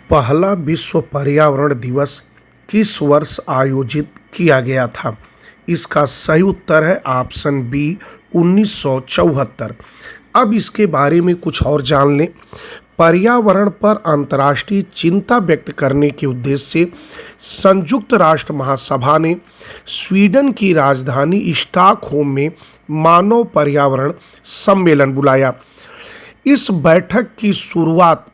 पहला विश्व पर्यावरण दिवस किस वर्ष आयोजित किया गया था? इसका सही उत्तर है ऑप्शन बी 1974। अब इसके बारे में कुछ और जान लें। पर्यावरण पर अंतर्राष्ट्रीय चिंता व्यक्त करने के उद्देश्य से संयुक्त राष्ट्र महासभा ने स्वीडन की राजधानी स्टॉकहोम में मानव पर्यावरण सम्मेलन बुलाया। इस बैठक की शुरुआत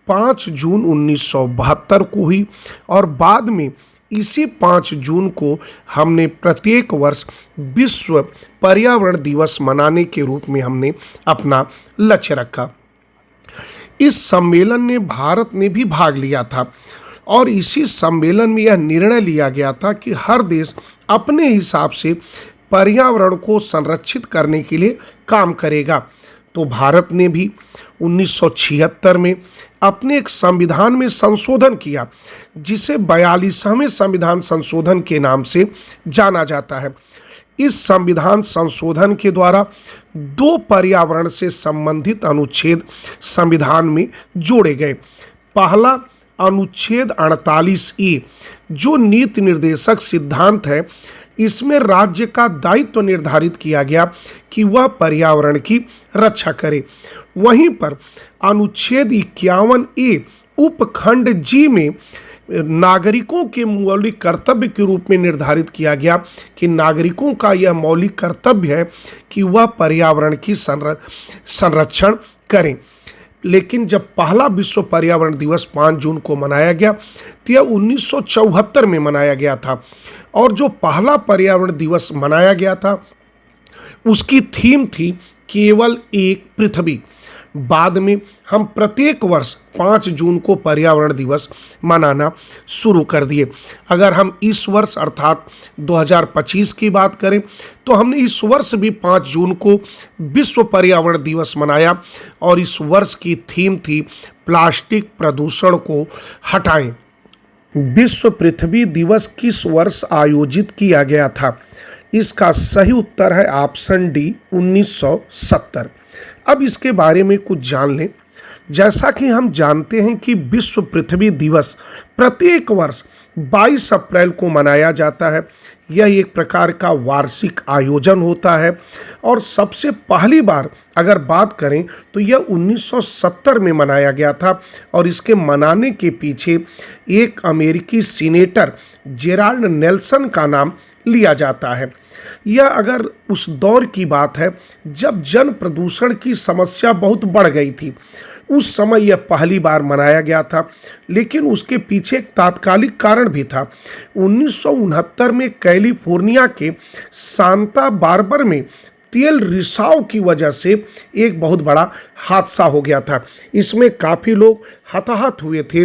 5 जून 1972 को हुई और बाद में इसी 5 जून को हमने प्रत्येक वर्ष विश्व पर्यावरण दिवस मनाने के रूप में हमने अपना लक्ष्य रखा। इस सम्मेलन ने भारत ने भी भाग लिया था और इसी सम्मेलन में यह निर्णय लिया गया था कि हर देश अपने हिसाब से पर्यावरण को संरक्षित करने के लिए काम करेगा। तो भारत ने भी 1976 में अपने एक संविधान में संशोधन किया, जिसे 42वें संविधान संशोधन के नाम से जाना जाता है। इस संविधान संशोधन के द्वारा 2 पर्यावरण से संबंधित अनुच्छेद संविधान में जोड़े गए। पहला अनुच्छेद 48E, जो नीति निर्देशक सिद्धांत है, इसमें राज्य का दायित्व निर्धारित किया गया कि वह पर्यावरण की रक्षा करे। वहीं पर अनुच्छेद 51A उपखंड जी में नागरिकों के मौलिक कर्तव्य के रूप में निर्धारित किया गया कि नागरिकों का यह मौलिक कर्तव्य है कि वह पर्यावरण की संरक्षण करें। लेकिन जब पहला विश्व पर्यावरण दिवस 5 जून को मनाया गया तो यह 1974 में मनाया गया था और जो पहला पर्यावरण दिवस मनाया गया था उसकी थीम थी केवल एक पृथ्वी। बाद में हम प्रत्येक वर्ष 5 जून को पर्यावरण दिवस मनाना शुरू कर दिए। अगर हम इस वर्ष अर्थात 2025 की बात करें तो हमने इस वर्ष भी 5 जून को विश्व पर्यावरण दिवस मनाया और इस वर्ष की थीम थी प्लास्टिक प्रदूषण को हटाएं। विश्व पृथ्वी दिवस किस वर्ष आयोजित किया गया था? इसका सही उत्तर है ऑप्शन डी 1970। अब इसके बारे में कुछ जान लें। जैसा कि हम जानते हैं कि विश्व पृथ्वी दिवस प्रत्येक वर्ष 22 अप्रैल को मनाया जाता है। यह एक प्रकार का वार्षिक आयोजन होता है और सबसे पहली बार अगर बात करें तो यह 1970 में मनाया गया था और इसके मनाने के पीछे एक अमेरिकी सीनेटर जेराल्ड नेल्सन का नाम लिया जाता है। यह अगर उस दौर की बात है जब जन प्रदूषण की समस्या बहुत बढ़ गई थी, उस समय यह पहली बार मनाया गया था। लेकिन उसके पीछे एक तात्कालिक कारण भी था। 1969 में कैलिफोर्निया के सांता बारबर में तेल रिसाव की वजह से एक बहुत बड़ा हादसा हो गया था। इसमें काफ़ी लोग हताहत हुए थे,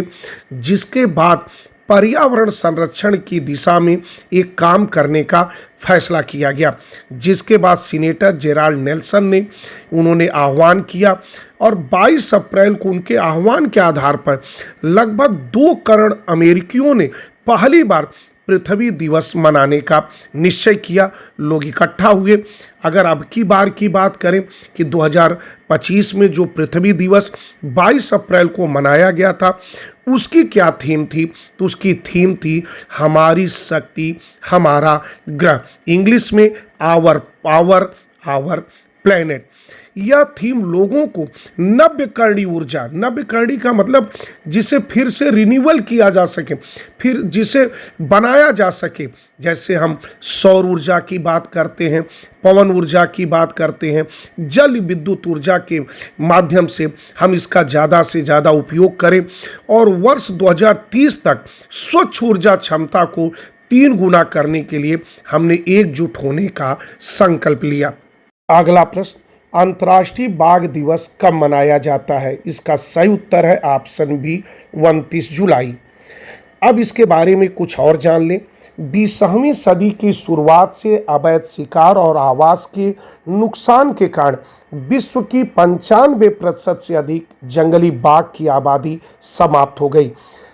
जिसके बाद पर्यावरण संरक्षण की दिशा में एक काम करने का फैसला किया गया, जिसके बाद सीनेटर जेराल्ड नेल्सन ने उन्होंने आह्वान किया और 22 अप्रैल को उनके आह्वान के आधार पर लगभग 2 करोड़ अमेरिकियों ने पहली बार पृथ्वी दिवस मनाने का निश्चय किया। लोग इकट्ठा हुए। अगर अब की बार की बात करें कि 2025 में जो पृथ्वी दिवस 22 अप्रैल को मनाया गया था, उसकी क्या थीम थी? तो उसकी थीम थी हमारी शक्ति हमारा ग्रह, इंग्लिश में आवर पावर आवर प्लेनेट। यह थीम लोगों को नव्यकरणीय ऊर्जा, नव्यकरणीय का मतलब जिसे फिर से रिन्यूअल किया जा सके, फिर जिसे बनाया जा सके। जैसे हम सौर ऊर्जा की बात करते हैं, पवन ऊर्जा की बात करते हैं, जल विद्युत ऊर्जा के माध्यम से हम इसका ज़्यादा से ज़्यादा उपयोग करें और वर्ष 2030 तक स्वच्छ ऊर्जा क्षमता को 3 गुना करने के लिए हमने एकजुट होने का संकल्प लिया। अगला प्रश्न, अंतर्राष्ट्रीय बाघ दिवस कब मनाया जाता है? इसका सही उत्तर है ऑप्शन बी 29 जुलाई। अब इसके बारे में कुछ और जान लें। 20वीं सदी की शुरुआत से अवैध शिकार और आवास के नुकसान के कारण विश्व की 95% से अधिक जंगली बाघ की आबादी समाप्त हो गई।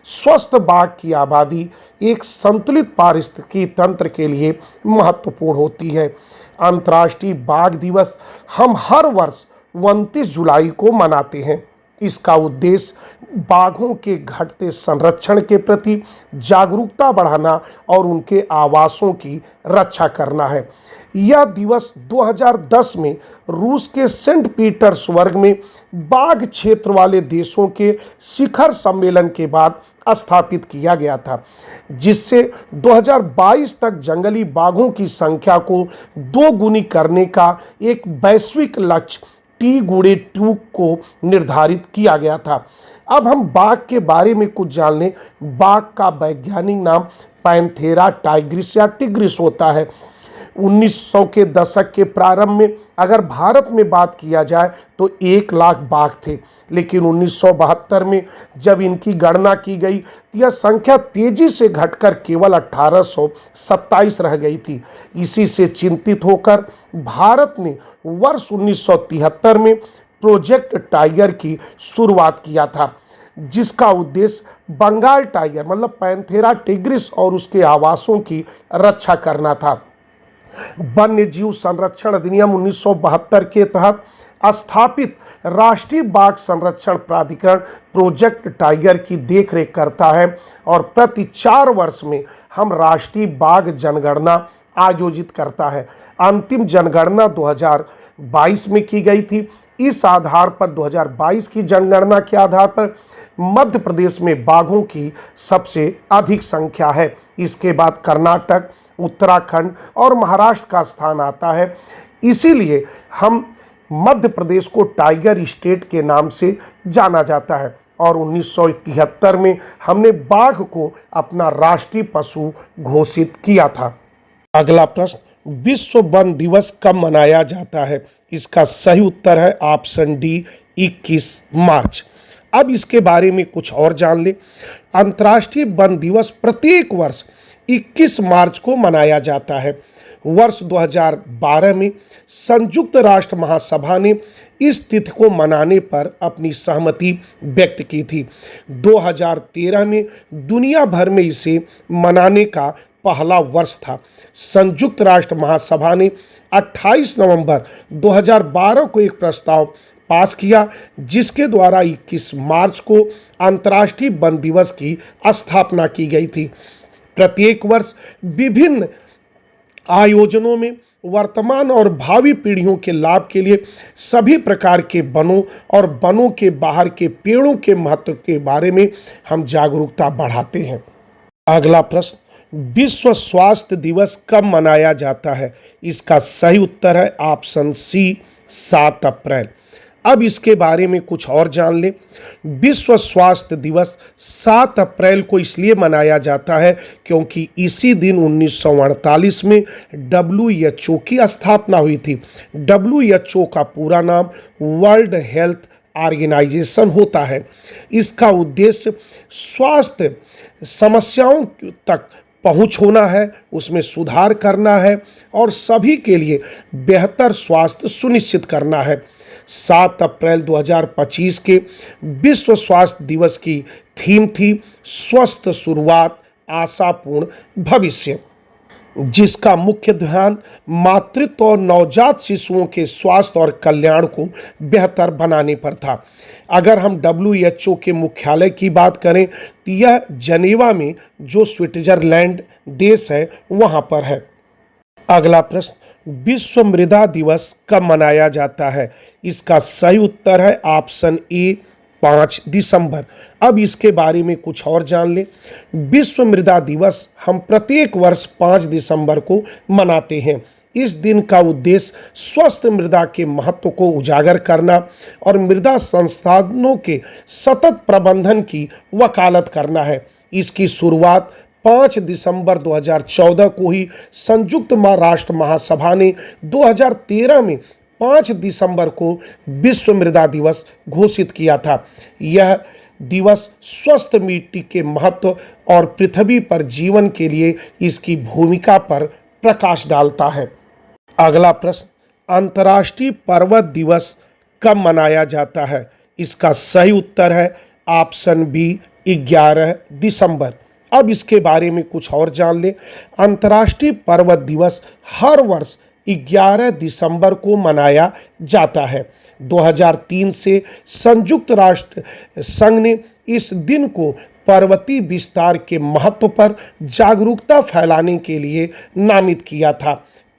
स्वस्थ बाघ की आबादी एक संतुलित पारिस्थितिकी तंत्र के लिए महत्वपूर्ण होती है। अंतर्राष्ट्रीय बाघ दिवस हम हर वर्ष 29 जुलाई को मनाते हैं। इसका उद्देश्य बाघों के घटते संरक्षण के प्रति जागरूकता बढ़ाना और उनके आवासों की रक्षा करना है। यह दिवस 2010 में रूस के सेंट पीटर्सबर्ग में बाघ क्षेत्र वाले देशों के शिखर सम्मेलन के बाद स्थापित किया गया था, जिससे 2022 तक जंगली बाघों की संख्या को दोगुनी करने का एक वैश्विक लक्ष्य T-2 को निर्धारित किया गया था। अब हम बाघ के बारे में कुछ जान लें। बाघ का वैज्ञानिक नाम पैंथेरा टाइग्रिस या टिग्रिस होता है। 1900 के दशक के प्रारंभ में अगर भारत में बात किया जाए तो 1 लाख बाघ थे, लेकिन 1972 में जब इनकी गणना की गई तो यह संख्या तेजी से घटकर केवल 1827 रह गई थी। इसी से चिंतित होकर भारत ने वर्ष 1973 में प्रोजेक्ट टाइगर की शुरुआत किया था, जिसका उद्देश्य बंगाल टाइगर मतलब पैंथेरा टिग्रिस और उसके आवासों की रक्षा करना था। वन्य जीव संरक्षण अधिनियम 1972 के तहत स्थापित राष्ट्रीय बाघ संरक्षण प्राधिकरण प्रोजेक्ट टाइगर की देखरेख करता है और प्रति 4 वर्ष में हम राष्ट्रीय बाघ जनगणना आयोजित करता है। अंतिम जनगणना 2022 में की गई थी। इस आधार पर 2022 की जनगणना के आधार पर मध्य प्रदेश में बाघों की सबसे अधिक संख्या है। इसके बाद कर्नाटक, उत्तराखंड और महाराष्ट्र का स्थान आता है। इसीलिए हम मध्य प्रदेश को टाइगर स्टेट के नाम से जाना जाता है और 1973 में हमने बाघ को अपना राष्ट्रीय पशु घोषित किया था। अगला प्रश्न, विश्व वन दिवस कब मनाया जाता है? इसका सही उत्तर है ऑप्शन डी 21 मार्च। अब इसके बारे में कुछ और जान लें। अंतर्राष्ट्रीय वन दिवस प्रत्येक वर्ष 21 मार्च को मनाया जाता है। वर्ष 2012 में संयुक्त राष्ट्र महासभा ने इस तिथि को मनाने पर अपनी सहमति व्यक्त की थी। 2013 में दुनिया भर में इसे मनाने का पहला वर्ष था। संयुक्त राष्ट्र महासभा ने 28 नवंबर 2012 को एक प्रस्ताव पास किया, जिसके द्वारा 21 मार्च को अंतर्राष्ट्रीय वन दिवस की स्थापना की गई थी। प्रत्येक वर्ष विभिन्न आयोजनों में वर्तमान और भावी पीढ़ियों के लाभ के लिए सभी प्रकार के वनों और वनों के बाहर के पेड़ों के महत्व के बारे में हम जागरूकता बढ़ाते हैं। अगला प्रश्न, विश्व स्वास्थ्य दिवस कब मनाया जाता है? इसका सही उत्तर है ऑप्शन सी 7 अप्रैल। अब इसके बारे में कुछ और जान लें। विश्व स्वास्थ्य दिवस 7 अप्रैल को इसलिए मनाया जाता है क्योंकि इसी दिन 1948 में WHO की स्थापना हुई थी। WHO का पूरा नाम वर्ल्ड हेल्थ ऑर्गेनाइजेशन होता है। इसका उद्देश्य स्वास्थ्य समस्याओं तक पहुंच होना है, उसमें सुधार करना है और सभी के लिए बेहतर स्वास्थ्य सुनिश्चित करना है। 7 अप्रैल 2025 के विश्व स्वास्थ्य दिवस की थीम थी स्वस्थ शुरुआत आशापूर्ण भविष्य, जिसका मुख्य ध्यान मातृत्व और नवजात शिशुओं के स्वास्थ्य और कल्याण को बेहतर बनाने पर था। अगर हम WHO के मुख्यालय की बात करें तो यह जनेवा में, जो स्विट्जरलैंड देश है, वहाँ पर है। अगला प्रश्न, विश्व मृदा दिवस कब मनाया जाता है? इसका सही उत्तर है ऑप्शन ए 5 दिसंबर। अब इसके बारे में कुछ और जान लें। विश्व मृदा दिवस हम प्रत्येक वर्ष 5 दिसंबर को मनाते हैं। इस दिन का उद्देश्य स्वस्थ मृदा के महत्व को उजागर करना और मृदा संसाधनों के सतत प्रबंधन की वकालत करना है। इसकी शुरुआत 5 दिसंबर 2014 को ही संयुक्त राष्ट्र महासभा ने 2013 में 5 दिसंबर को विश्व मृदा दिवस घोषित किया था। यह दिवस स्वस्थ मिट्टी के महत्व और पृथ्वी पर जीवन के लिए इसकी भूमिका पर प्रकाश डालता है। अगला प्रश्न, अंतर्राष्ट्रीय पर्वत दिवस कब मनाया जाता है? इसका सही उत्तर है ऑप्शन बी 11 दिसंबर। अब इसके बारे में कुछ और जान लें। अंतर्राष्ट्रीय पर्वत दिवस हर वर्ष 11 दिसंबर को मनाया जाता है। 2003 से संयुक्त राष्ट्र संघ ने इस दिन को पर्वतीय विस्तार के महत्व पर जागरूकता फैलाने के लिए नामित किया था।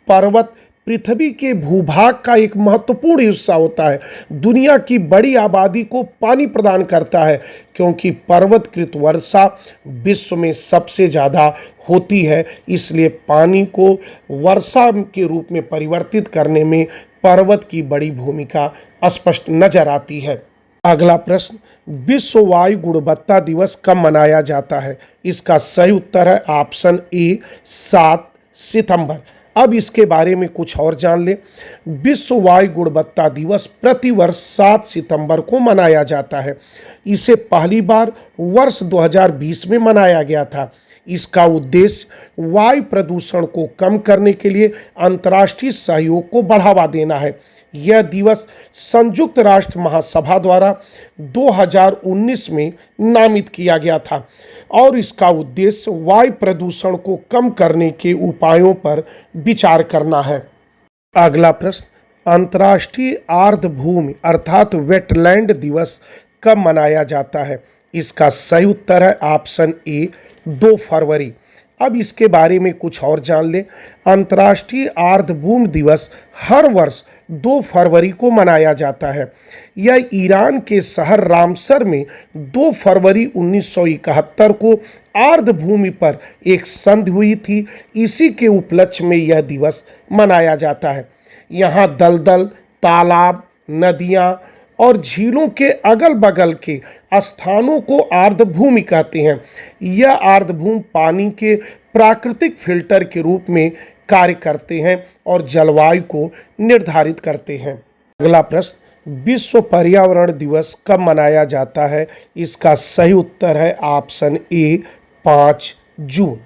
पर्वत पृथ्वी के भूभाग का एक महत्वपूर्ण हिस्सा होता है। दुनिया की बड़ी आबादी को पानी प्रदान करता है, क्योंकि पर्वतकृत वर्षा विश्व में सबसे ज़्यादा होती है। इसलिए पानी को वर्षा के रूप में परिवर्तित करने में पर्वत की बड़ी भूमिका स्पष्ट नजर आती है। अगला प्रश्न, विश्व वायु गुणवत्ता दिवस कब मनाया जाता है? इसका सही उत्तर है ऑप्शन ए 7 सितंबर। अब इसके बारे में कुछ और जान लें। विश्व वायु गुणवत्ता दिवस प्रतिवर्ष 7 सितंबर को मनाया जाता है। इसे पहली बार वर्ष 2020 में मनाया गया था। इसका उद्देश्य वायु प्रदूषण को कम करने के लिए अंतर्राष्ट्रीय सहयोग को बढ़ावा देना है। यह दिवस संयुक्त राष्ट्र महासभा द्वारा 2019 में नामित किया गया था और इसका उद्देश्य वायु प्रदूषण को कम करने के उपायों पर विचार करना है। अगला प्रश्न, अंतर्राष्ट्रीय आर्द्रभूमि अर्थात वेटलैंड दिवस कब मनाया जाता है? इसका सही उत्तर है ऑप्शन ए 2 फरवरी। अब इसके बारे में कुछ और जान लें। अंतर्राष्ट्रीय आर्द्रभूमि दिवस हर वर्ष 2 फरवरी को मनाया जाता है। यह ईरान के शहर रामसर में 2 फरवरी 1971 को आर्द्रभूमि पर एक संधि हुई थी। इसी के उपलक्ष्य में यह दिवस मनाया जाता है। यहाँ दलदल, तालाब, नदियाँ और झीलों के अगल बगल के स्थानों को आर्द्रभूमि कहते हैं। यह आर्द्रभूमि पानी के प्राकृतिक फिल्टर के रूप में कार्य करते हैं और जलवायु को निर्धारित करते हैं। अगला प्रश्न, विश्व पर्यावरण दिवस कब मनाया जाता है? इसका सही उत्तर है ऑप्शन ए 5 जून।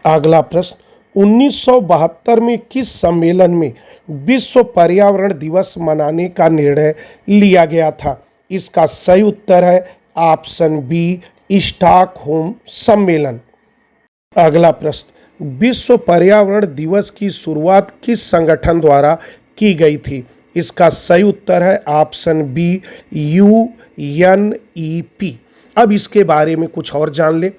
अगला प्रश्न, 1972 में किस सम्मेलन में विश्व पर्यावरण दिवस मनाने का निर्णय लिया गया था? इसका सही उत्तर है ऑप्शन बी स्टॉकहोम सम्मेलन। अगला प्रश्न, विश्व पर्यावरण दिवस की शुरुआत किस संगठन द्वारा की गई थी? इसका सही उत्तर है ऑप्शन बी UNEP। अब इसके बारे में कुछ और जान लें।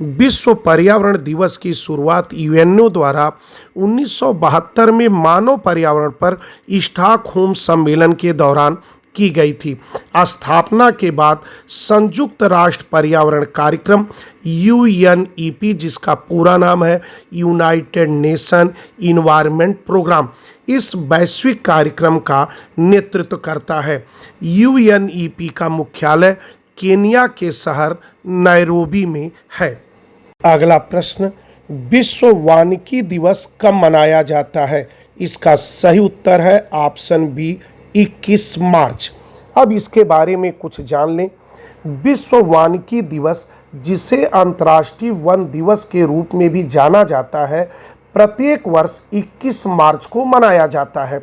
विश्व पर्यावरण दिवस की शुरुआत यूएनओ द्वारा 1972 में मानव पर्यावरण पर स्टॉकहोम सम्मेलन के दौरान की गई थी। स्थापना के बाद संयुक्त राष्ट्र पर्यावरण कार्यक्रम UNEP, जिसका पूरा नाम है यूनाइटेड नेशन इन्वायरमेंट प्रोग्राम, इस वैश्विक कार्यक्रम का नेतृत्व करता है। UNEP का मुख्यालय केनिया के शहर नैरोबी में है। अगला प्रश्न, विश्व वानिकी दिवस कब मनाया जाता है? इसका सही उत्तर है ऑप्शन बी 21 मार्च। अब इसके बारे में कुछ जान लें। विश्व वानिकी दिवस, जिसे अंतर्राष्ट्रीय वन दिवस के रूप में भी जाना जाता है, प्रत्येक वर्ष 21 मार्च को मनाया जाता है।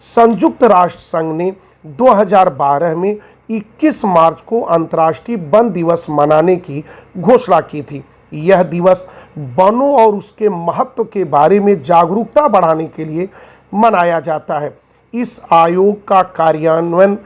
संयुक्त राष्ट्र संघ ने 2012 में 21 मार्च को अंतर्राष्ट्रीय वन दिवस मनाने की घोषणा की थी। यह दिवस वनों और उसके महत्व के बारे में जागरूकता बढ़ाने के लिए मनाया जाता है। इस आयोग का कार्यान्वयन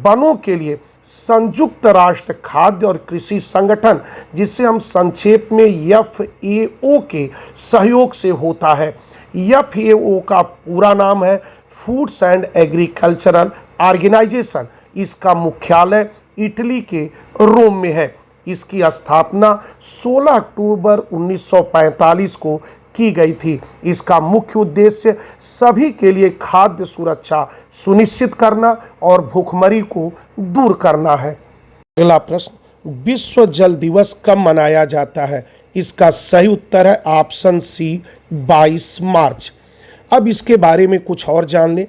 वनों के लिए संयुक्त राष्ट्र खाद्य और कृषि संगठन, जिसे हम संक्षेप में FAO के सहयोग से होता है। FAO का पूरा नाम है फूड्स एंड एग्रीकल्चरल ऑर्गेनाइजेशन। इसका मुख्यालय इटली के रोम में है। इसकी स्थापना 16 अक्टूबर 1945 को की गई थी। इसका मुख्य उद्देश्य सभी के लिए खाद्य सुरक्षा सुनिश्चित करना और भूखमरी को दूर करना है। अगला प्रश्न, विश्व जल दिवस कब मनाया जाता है? इसका सही उत्तर है ऑप्शन सी 22 मार्च। अब इसके बारे में कुछ और जान लें।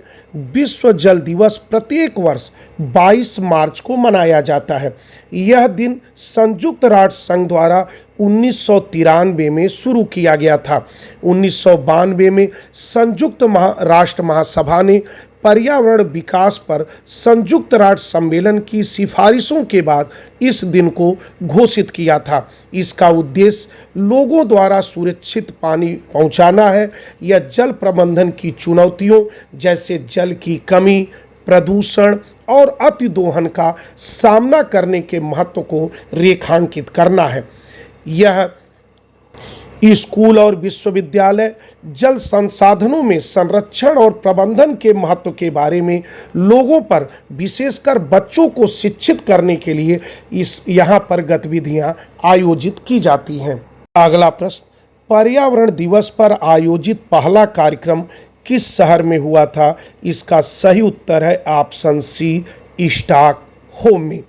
विश्व जल दिवस प्रत्येक वर्ष 22 मार्च को मनाया जाता है। यह दिन संयुक्त राष्ट्र संघ द्वारा 1993 में शुरू किया गया था। 1992 में संयुक्त राष्ट्र महासभा ने पर्यावरण विकास पर संयुक्त राष्ट्र सम्मेलन की सिफारिशों के बाद इस दिन को घोषित किया था। इसका उद्देश्य लोगों द्वारा सुरक्षित पानी पहुंचाना है या जल प्रबंधन की चुनौतियों जैसे जल की कमी, प्रदूषण और अतिदोहन का सामना करने के महत्व को रेखांकित करना है। यह स्कूल और विश्वविद्यालय जल संसाधनों में संरक्षण और प्रबंधन के महत्व के बारे में लोगों पर, विशेषकर बच्चों को शिक्षित करने के लिए यहाँ पर गतिविधियां आयोजित की जाती हैं। अगला प्रश्न, पर्यावरण दिवस पर आयोजित पहला कार्यक्रम किस शहर में हुआ था? इसका सही उत्तर है ऑप्शन सी, स्टॉकहोम में।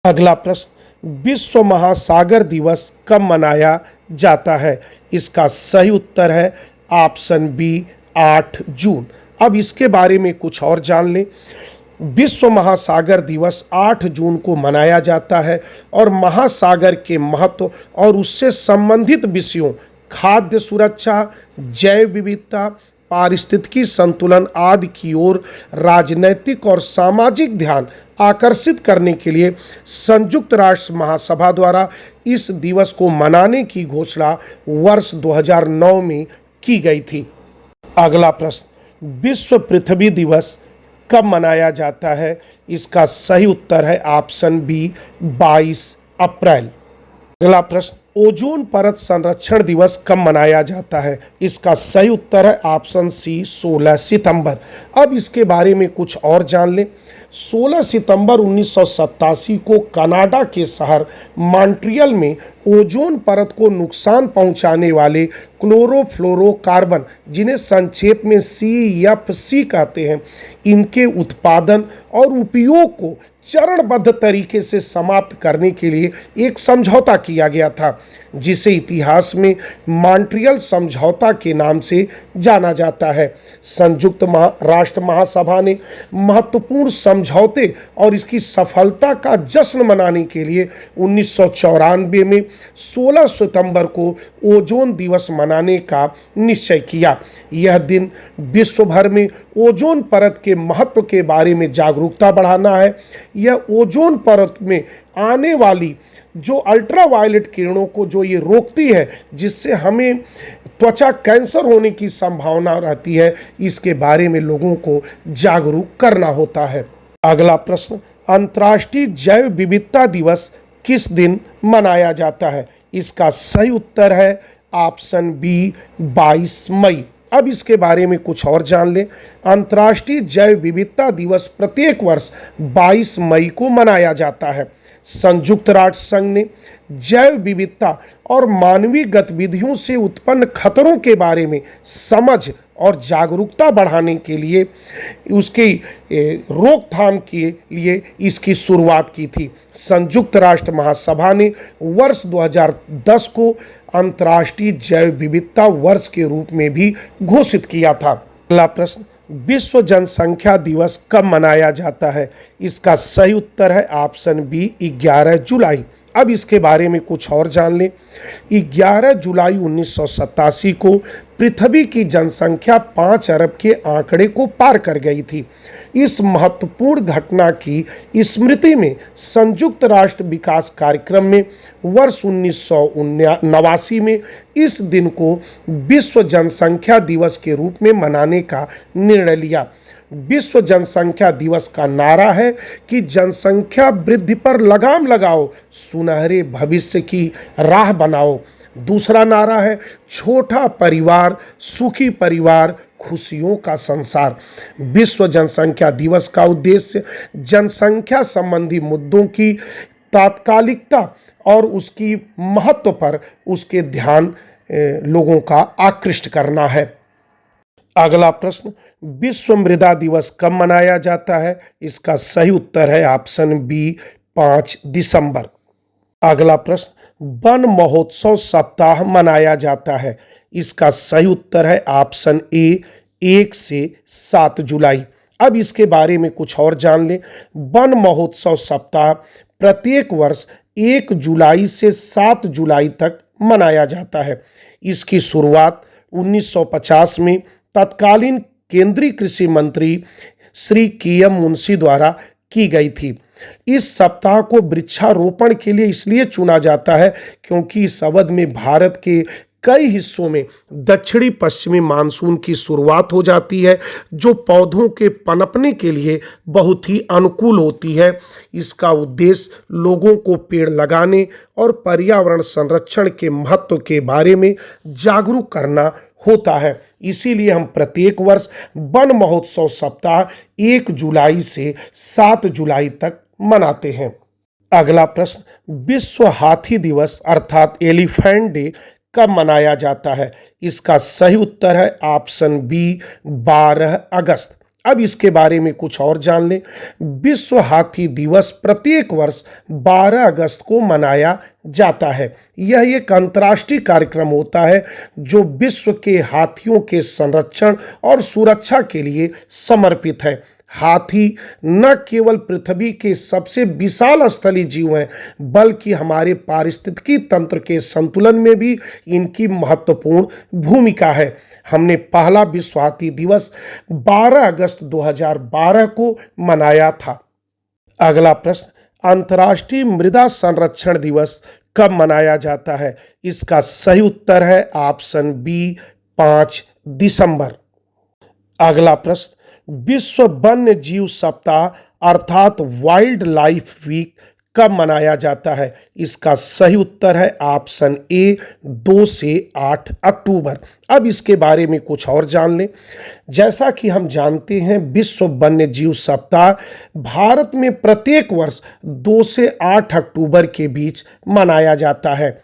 अगला प्रश्न, विश्व महासागर दिवस कब मनाया जाता है? इसका सही उत्तर है ऑप्शन बी, 8 जून। अब इसके बारे में कुछ और जान लें। विश्व महासागर दिवस 8 जून को मनाया जाता है और महासागर के महत्व और उससे संबंधित विषयों, खाद्य सुरक्षा, जैव विविधता, पारिस्थितिकी संतुलन आदि की ओर राजनैतिक और सामाजिक ध्यान आकर्षित करने के लिए संयुक्त राष्ट्र महासभा द्वारा इस दिवस को मनाने की घोषणा वर्ष 2009 में की गई थी। अगला प्रश्न, विश्व पृथ्वी दिवस कब मनाया जाता है? इसका सही उत्तर है ऑप्शन बी, 22 अप्रैल। अगला प्रश्न, ओजोन परत संरक्षण दिवस कब मनाया जाता है? इसका सही उत्तर है ऑप्शन सी, 16 सितंबर। अब इसके बारे में कुछ और जान लें। 16 सितंबर 1987 को कनाडा के शहर मॉन्ट्रियल में ओजोन परत को नुकसान पहुंचाने वाले क्लोरोफ्लोरोकार्बन, जिन्हें संक्षेप में CFC कहते हैं, इनके उत्पादन और उपयोग को चरणबद्ध तरीके से समाप्त करने के लिए एक समझौता किया गया था, जिसे इतिहास में मॉन्ट्रियल समझौता के नाम से जाना जाता है। संयुक्त राष्ट्र महासभा ने महत्वपूर्ण समझौते और इसकी सफलता का जश्न मनाने के लिए 1994 में 16 सितंबर को ओजोन दिवस मनाने का निश्चय किया। यह दिन विश्व भर में ओजोन परत के महत्व के बारे में जागरूकता बढ़ाना है। यह ओजोन परत में आने वाली जो अल्ट्रावायलेट किरणों को जो ये रोकती है, जिससे हमें त्वचा कैंसर होने की संभावना रहती है, इसके बारे में लोगों को जागरूक करना होता है। अगला प्रश्न, अंतर्राष्ट्रीय जैव विविधता दिवस किस दिन मनाया जाता है? इसका सही उत्तर है ऑप्शन बी, 22 मई। अब इसके बारे में कुछ और जान लें। अंतर्राष्ट्रीय जैव विविधता दिवस प्रत्येक वर्ष 22 मई को मनाया जाता है। संयुक्त राष्ट्र संघ ने जैव विविधता और मानवीय गतिविधियों से उत्पन्न खतरों के बारे में समझ और जागरूकता बढ़ाने के लिए उसकी रोकथाम के लिए इसकी शुरुआत की थी। संयुक्त राष्ट्र महासभा ने वर्ष 2010 को अंतर्राष्ट्रीय जैव विविधता वर्ष के रूप में भी घोषित किया था। अगला प्रश्न, विश्व जनसंख्या दिवस कब मनाया जाता है? इसका सही उत्तर है ऑप्शन बी, 11 जुलाई। अब इसके बारे में कुछ और जान लें। 11 जुलाई 1987 को पृथ्वी की जनसंख्या 5 अरब के आंकड़े को पार कर गई थी। इस महत्वपूर्ण घटना की स्मृति में संयुक्त राष्ट्र विकास कार्यक्रम में वर्ष 1989 में इस दिन को विश्व जनसंख्या दिवस के रूप में मनाने का निर्णय लिया। विश्व जनसंख्या दिवस का नारा है कि जनसंख्या वृद्धि पर लगाम लगाओ, सुनहरे भविष्य की राह बनाओ। दूसरा नारा है छोटा परिवार, सुखी परिवार, खुशियों का संसार। विश्व जनसंख्या दिवस का उद्देश्य जनसंख्या संबंधी मुद्दों की तात्कालिकता और उसकी महत्व पर उसके ध्यान लोगों का आकृष्ट करना है। अगला प्रश्न, विश्व मृदा दिवस कब मनाया जाता है? इसका सही उत्तर है ऑप्शन बी, 5 दिसंबर। अगला प्रश्न, वन महोत्सव सप्ताह मनाया जाता है। इसका सही उत्तर है ऑप्शन ए, 1 से 7 जुलाई। अब इसके बारे में कुछ और जान लें। वन महोत्सव सप्ताह प्रत्येक वर्ष 1 जुलाई से 7 जुलाई तक मनाया जाता है। इसकी शुरुआत 1950 में तत्कालीन केंद्रीय कृषि मंत्री श्री KM मुंशी द्वारा की गई थी। इस सप्ताह को वृक्षारोपण के लिए इसलिए चुना जाता है क्योंकि इस अवधि में भारत के कई हिस्सों में दक्षिणी पश्चिमी मानसून की शुरुआत हो जाती है, जो पौधों के पनपने के लिए बहुत ही अनुकूल होती है। इसका उद्देश्य लोगों को पेड़ लगाने और पर्यावरण संरक्षण के महत्व के बारे में जागरूक करना होता है। इसीलिए हम प्रत्येक वर्ष वन महोत्सव सप्ताह 1 जुलाई से 7 जुलाई तक मनाते हैं। अगला प्रश्न, विश्व हाथी दिवस अर्थात एलिफेंट डे कब मनाया जाता है? इसका सही उत्तर है ऑप्शन बी 12 अगस्त। अब इसके बारे में कुछ और जान लें। विश्व हाथी दिवस प्रत्येक वर्ष 12 अगस्त को मनाया जाता है। यह एक अंतर्राष्ट्रीय कार्यक्रम होता है जो विश्व के हाथियों के संरक्षण और सुरक्षा के लिए समर्पित है। हाथी न केवल पृथ्वी के सबसे विशाल स्थलीय जीव हैं, बल्कि हमारे पारिस्थितिकी तंत्र के संतुलन में भी इनकी महत्वपूर्ण भूमिका है। हमने पहला विश्व हाथी दिवस 12 अगस्त 2012 को मनाया था। अगला प्रश्न, अंतर्राष्ट्रीय मृदा संरक्षण दिवस कब मनाया जाता है? इसका सही उत्तर है ऑप्शन बी 5 दिसंबर। अगला प्रश्न, विश्व वन्य जीव सप्ताह अर्थात वाइल्ड लाइफ वीक कब मनाया जाता है? इसका सही उत्तर है ऑप्शन ए 2 से 8 अक्टूबर। अब इसके बारे में कुछ और जान लें। जैसा कि हम जानते हैं, विश्व वन्य जीव सप्ताह भारत में प्रत्येक वर्ष 2 से 8 अक्टूबर के बीच मनाया जाता है।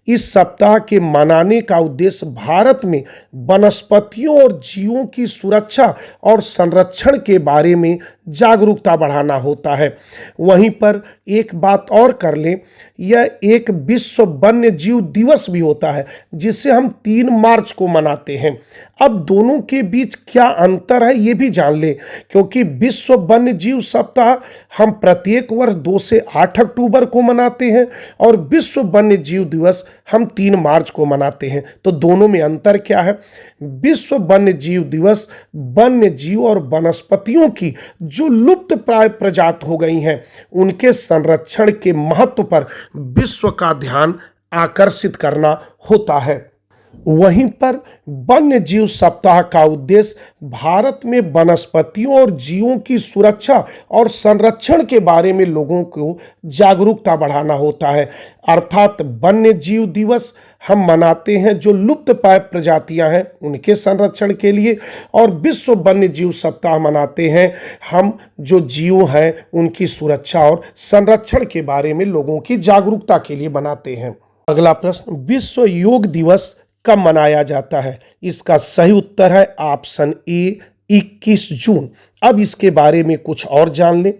इस सप्ताह के मनाने का उद्देश्य भारत में वनस्पतियों और जीवों की सुरक्षा और संरक्षण के बारे में जागरूकता बढ़ाना होता है। वहीं पर एक बात और कर लें, यह एक विश्व वन्य जीव दिवस भी होता है जिसे हम 3 मार्च को मनाते हैं। अब दोनों के बीच क्या अंतर है ये भी जान लें, क्योंकि विश्व वन्य जीव सप्ताह हम प्रत्येक वर्ष 2 से 8 अक्टूबर को मनाते हैं और विश्व वन्य जीव दिवस हम 3 मार्च को मनाते हैं। तो दोनों में अंतर क्या है? विश्व वन्य जीव दिवस वन्य जीव और वनस्पतियों की जो लुप्त प्राय प्रजाति हो गई हैं उनके संरक्षण के महत्व पर विश्व का ध्यान आकर्षित करना होता है। वहीं पर वन्य जीव सप्ताह का उद्देश्य भारत में वनस्पतियों और जीवों की सुरक्षा और संरक्षण के बारे में लोगों को जागरूकता बढ़ाना होता है। अर्थात वन्य जीव दिवस हम मनाते हैं जो लुप्त प्राय प्रजातियां हैं उनके संरक्षण के लिए, और विश्व वन्य जीव सप्ताह मनाते हैं हम जो जीव हैं उनकी सुरक्षा और संरक्षण के बारे में लोगों की जागरूकता के लिए बनाते हैं। अगला प्रश्न, विश्व योग दिवस कब मनाया जाता है? इसका सही उत्तर है ऑप्शन ए 21 जून। अब इसके बारे में कुछ और जान लें।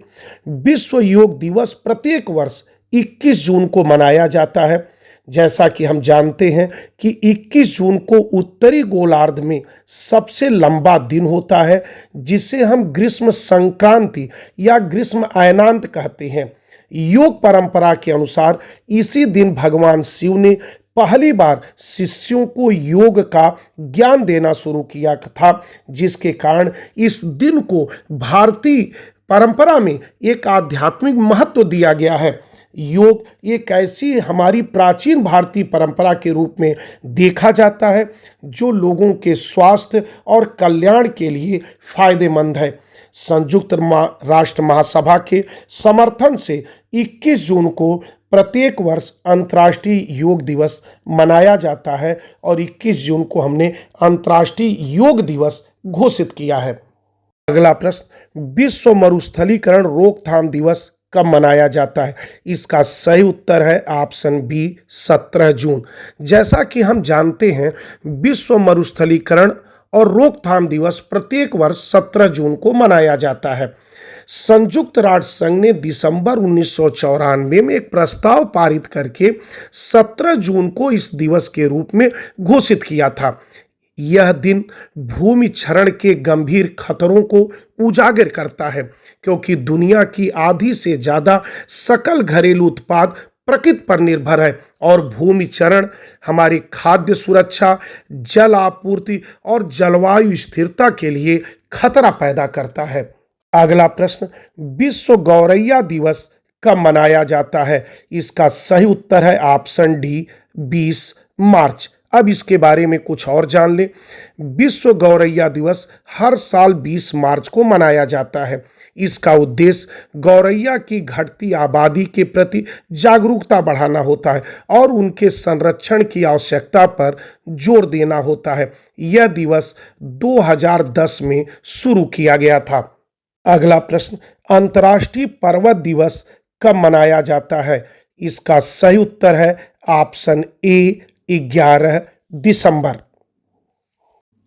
विश्व योग दिवस प्रत्येक वर्ष 21 जून को मनाया जाता है। जैसा कि हम जानते हैं कि 21 जून को उत्तरी गोलार्ध में सबसे लंबा दिन होता है, जिसे हम ग्रीष्म संक्रांति या ग्रीष्म अयनांत कहते हैं। योग परंपरा के अनुसार इसी दिन भगवान शिव ने पहली बार शिष्यों को योग का ज्ञान देना शुरू किया था, जिसके कारण इस दिन को भारतीय परंपरा में एक आध्यात्मिक महत्व दिया गया है। योग एक ऐसी हमारी प्राचीन भारतीय परंपरा के रूप में देखा जाता है जो लोगों के स्वास्थ्य और कल्याण के लिए फायदेमंद है। संयुक्त राष्ट्र महासभा के समर्थन से 21 जून को प्रत्येक वर्ष अंतर्राष्ट्रीय योग दिवस मनाया जाता है और 21 जून को हमने अंतर्राष्ट्रीय योग दिवस घोषित किया है। अगला प्रश्न, विश्व मरुस्थलीकरण रोकथाम दिवस कब मनाया जाता है? इसका सही उत्तर है ऑप्शन बी 17 जून। जैसा कि हम जानते हैं, विश्व मरुस्थलीकरण और रोकथाम दिवस प्रत्येक वर्ष 17 जून को मनाया जाता है। संयुक्त राष्ट्र संघ ने दिसंबर 1994 में एक प्रस्ताव पारित करके 17 जून को इस दिवस के रूप में घोषित किया था। यह दिन भूमि क्षरण के गंभीर खतरों को उजागर करता है, क्योंकि दुनिया की आधी से ज़्यादा सकल घरेलू उत्पाद प्रकृति पर निर्भर है और भूमि क्षरण हमारी खाद्य सुरक्षा, जल आपूर्ति और जलवायु स्थिरता के लिए खतरा पैदा करता है। अगला प्रश्न, विश्व गौरैया दिवस कब मनाया जाता है? इसका सही उत्तर है ऑप्शन डी 20 मार्च। अब इसके बारे में कुछ और जान लें। विश्व गौरैया दिवस हर साल 20 मार्च को मनाया जाता है। इसका उद्देश्य गौरैया की घटती आबादी के प्रति जागरूकता बढ़ाना होता है और उनके संरक्षण की आवश्यकता पर जोर देना होता है। यह दिवस 2010 में शुरू किया गया था। अगला प्रश्न, अंतर्राष्ट्रीय पर्वत दिवस कब मनाया जाता है? इसका सही उत्तर है ऑप्शन ए 11 दिसंबर।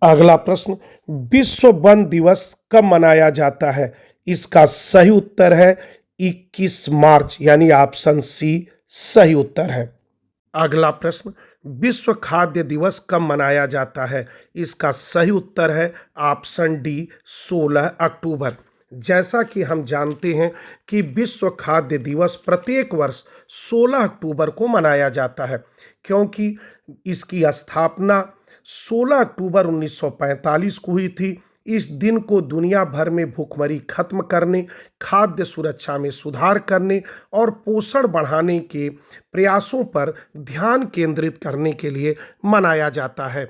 अगला प्रश्न, विश्व वन दिवस कब मनाया जाता है? इसका सही उत्तर है 21 मार्च, यानी ऑप्शन सी सही उत्तर है। अगला प्रश्न, विश्व खाद्य दिवस कब मनाया जाता है? इसका सही उत्तर है ऑप्शन डी 16 अक्टूबर। जैसा कि हम जानते हैं कि विश्व खाद्य दिवस प्रत्येक वर्ष 16 अक्टूबर को मनाया जाता है, क्योंकि इसकी स्थापना 16 अक्टूबर 1945 को हुई थी। इस दिन को दुनिया भर में भूखमरी खत्म करने, खाद्य सुरक्षा में सुधार करने और पोषण बढ़ाने के प्रयासों पर ध्यान केंद्रित करने के लिए मनाया जाता है।